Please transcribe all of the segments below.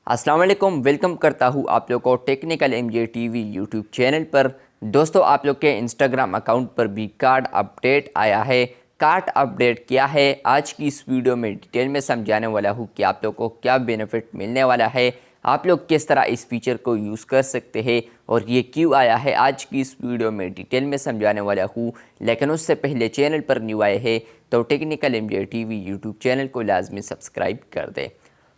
अस्सलाम वालेकुम, वेलकम करता हूँ आप लोग को technical MJ TV YouTube channel पर। दोस्तों, आप लोग के इंस्टाग्राम अकाउंट पर भी कार्ड अपडेट आया है। कार्ड अपडेट क्या है, आज की इस वीडियो में डिटेल में समझाने वाला हूँ कि आप लोग को क्या बेनिफिट मिलने वाला है, आप लोग किस तरह इस फीचर को यूज़ कर सकते हैं और ये क्यों आया है, आज की इस वीडियो में डिटेल में समझाने वाला हूँ। लेकिन उससे पहले चैनल पर न्यू आए हैं तो technical MJ TV YouTube channel को लाजमी सब्सक्राइब कर दें।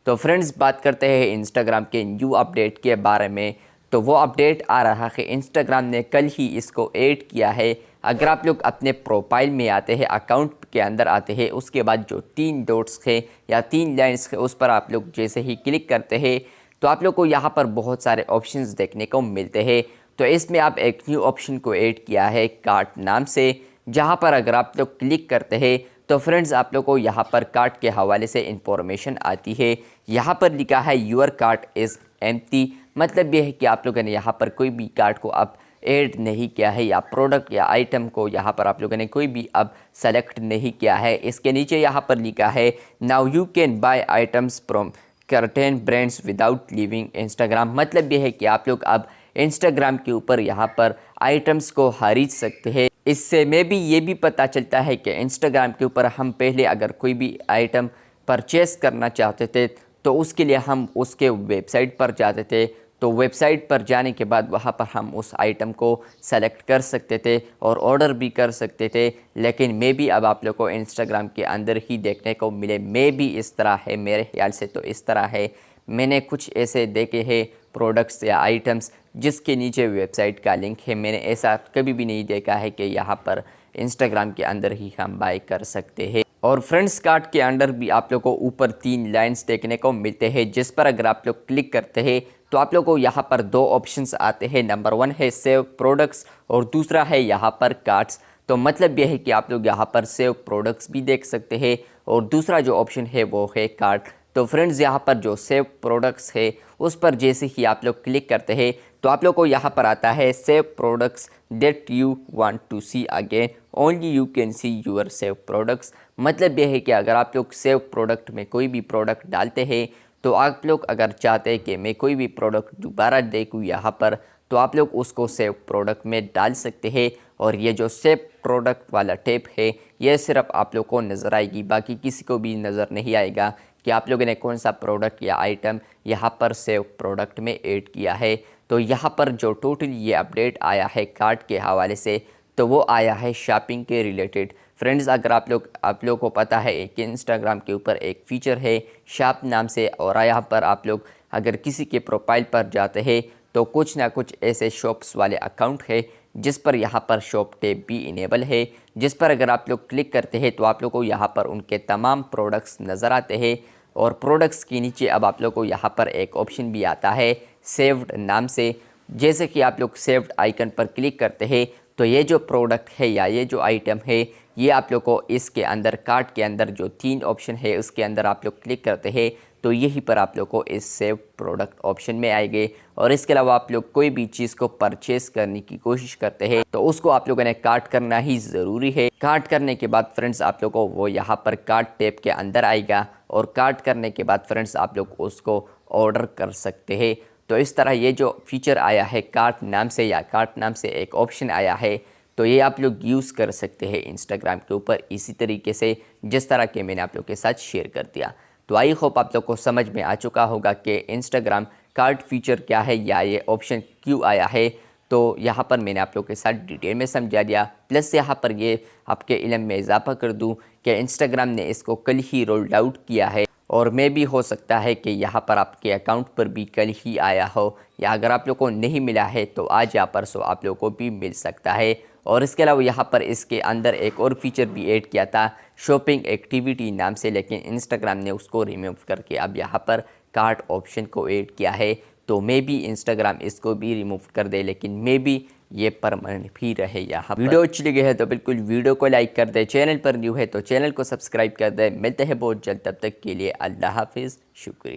तो फ्रेंड्स, बात करते हैं इंस्टाग्राम के न्यू अपडेट के बारे में। तो वो अपडेट आ रहा है, इंस्टाग्राम ने कल ही इसको ऐड किया है। अगर आप लोग अपने प्रोफाइल में आते हैं, अकाउंट के अंदर आते हैं, उसके बाद जो 3 डॉट्स है या 3 लाइन्स है उस पर आप लोग जैसे ही क्लिक करते हैं तो आप लोग को यहाँ पर बहुत सारे ऑप्शंस देखने को मिलते हैं। तो इसमें आप एक न्यू ऑप्शन को ऐड किया है कार्ट नाम से, जहाँ पर अगर आप लोग क्लिक करते हैं तो फ्रेंड्स आप लोग को यहाँ पर कार्ट के हवाले से इंफॉर्मेशन आती है। यहाँ पर लिखा है यूर कार्ट इज़ एम्प्टी, मतलब यह है कि आप लोगों ने यहाँ पर कोई भी कार्ट को अब ऐड नहीं किया है या प्रोडक्ट या आइटम को यहाँ पर आप लोगों ने कोई भी अब सेलेक्ट नहीं किया है। इसके नीचे यहाँ पर लिखा है now you can buy items from certain brands without leaving Instagram, मतलब यह है कि आप लोग अब इंस्टाग्राम के ऊपर यहाँ पर आइटम्स को खरीद सकते हैं। इससे में भी ये भी पता चलता है कि इंस्टाग्राम के ऊपर हम पहले अगर कोई भी आइटम परचेस करना चाहते थे तो उसके लिए हम उसके वेबसाइट पर जाते थे, तो वेबसाइट पर जाने के बाद वहाँ पर हम उस आइटम को सेलेक्ट कर सकते थे और ऑर्डर भी कर सकते थे। लेकिन मे भी अब आप लोग को इंस्टाग्राम के अंदर ही देखने को मिले, मे भी इस तरह है, मेरे ख्याल से तो इस तरह है। मैंने कुछ ऐसे देखे हैं प्रोडक्ट्स या आइटम्स जिसके नीचे वेबसाइट का लिंक है, मैंने ऐसा कभी भी नहीं देखा है कि यहाँ पर इंस्टाग्राम के अंदर ही हम बाय कर सकते हैं। और फ्रेंड्स, कार्ट के अंदर भी आप लोग को ऊपर 3 लाइन्स देखने को मिलते हैं, जिस पर अगर आप लोग क्लिक करते हैं तो आप लोग को यहाँ पर 2 ऑप्शंस आते हैं। नंबर 1 है सेव प्रोडक्ट्स और दूसरा है यहाँ पर कार्ट्स। तो मतलब यह है कि आप लोग यहाँ पर सेव प्रोडक्ट्स भी देख सकते हैं और दूसरा जो ऑप्शन है वो है कार्ट। तो फ्रेंड्स, यहाँ पर जो सेव प्रोडक्ट्स है उस पर जैसे ही आप लोग क्लिक करते हैं तो आप लोग को यहाँ पर आता है save products that you want to see again, only you can see your save products. मतलब यह है कि अगर आप लोग सेव प्रोडक्ट में कोई भी प्रोडक्ट डालते हैं तो आप लोग अगर चाहते हैं कि मैं कोई भी प्रोडक्ट दोबारा देखूँ यहाँ पर, तो आप लोग उसको सेव प्रोडक्ट में डाल सकते हैं। और ये जो सेव प्रोडक्ट वाला टैब है ये सिर्फ आप लोग को नज़र आएगी, बाकी किसी को भी नज़र नहीं आएगा कि आप लोगों ने कौन सा प्रोडक्ट या आइटम यहाँ पर सेव प्रोडक्ट में ऐड किया है। तो यहाँ पर जो टोटल ये अपडेट आया है कार्ट के हवाले से, तो वो आया है शॉपिंग के रिलेटेड। फ्रेंड्स, अगर आप लोग को पता है कि इंस्टाग्राम के ऊपर एक फ़ीचर है शॉप नाम से, और यहाँ पर आप लोग अगर किसी के प्रोफाइल पर जाते हैं तो कुछ ना कुछ ऐसे शॉप्स वाले अकाउंट है जिस पर यहाँ पर शॉप टैब भी इनेबल है, जिस पर अगर आप लोग क्लिक करते हैं तो आप लोग को यहाँ पर उनके तमाम प्रोडक्ट्स नज़र आते हैं। और प्रोडक्ट्स के नीचे अब आप लोग को यहाँ पर एक ऑप्शन भी आता है सेव्ड नाम से। जैसे कि आप लोग सेव्ड आइकन पर क्लिक करते हैं तो ये जो प्रोडक्ट है या ये जो आइटम है ये आप लोग को इसके अंदर कार्ट के अंदर जो 3 ऑप्शन है उसके अंदर आप लोग क्लिक करते हैं तो यहीं पर आप लोग को इस सेव प्रोडक्ट ऑप्शन में आएंगे। और इसके अलावा आप लोग कोई भी चीज़ को परचेस करने की कोशिश करते हैं तो उसको आप लोगों ने कार्ट करना ही ज़रूरी है। कार्ट करने के बाद फ्रेंड्स आप लोग को वो यहाँ पर कार्ट टैब के अंदर आएगा और कार्ट करने के बाद फ्रेंड्स आप लोग उसको ऑर्डर कर सकते हैं। तो इस तरह ये जो फीचर आया है कार्ट नाम से या कार्ट नाम से एक ऑप्शन आया है, तो ये आप लोग यूज़ कर सकते हैं इंस्टाग्राम के ऊपर इसी तरीके से जिस तरह के मैंने आप लोग के साथ शेयर कर दिया। तो आई होप आप लोग को समझ में आ चुका होगा कि इंस्टाग्राम कार्ट फीचर क्या है या ये ऑप्शन क्यों आया है। तो यहाँ पर मैंने आप लोग के साथ डिटेल में समझा दिया, प्लस यहाँ पर ये आपके इल्म में इजाफा कर दूँ कि इंस्टाग्राम ने इसको कल ही रोल्ड आउट किया है और मे भी हो सकता है कि यहाँ पर आपके अकाउंट पर भी कल ही आया हो, या अगर आप लोग को नहीं मिला है तो आज या परसों आप लोग को भी मिल सकता है। और इसके अलावा यहाँ पर इसके अंदर एक और फीचर भी ऐड किया था शॉपिंग एक्टिविटी नाम से, लेकिन इंस्टाग्राम ने उसको रिमूव करके अब यहाँ पर कार्ट ऑप्शन को ऐड किया है। तो मे बी इंस्टाग्राम इसको भी रिमूव कर दे, लेकिन मे बी ये परमानेंट भी रहे यहाँ पर। वीडियो अच्छी लगी है तो बिल्कुल वीडियो को लाइक कर दे, चैनल पर न्यू है तो चैनल को सब्सक्राइब कर दे। मिलते हैं बहुत जल्द, तब तक के लिए अल्लाह हाफिज़, शुक्रिया।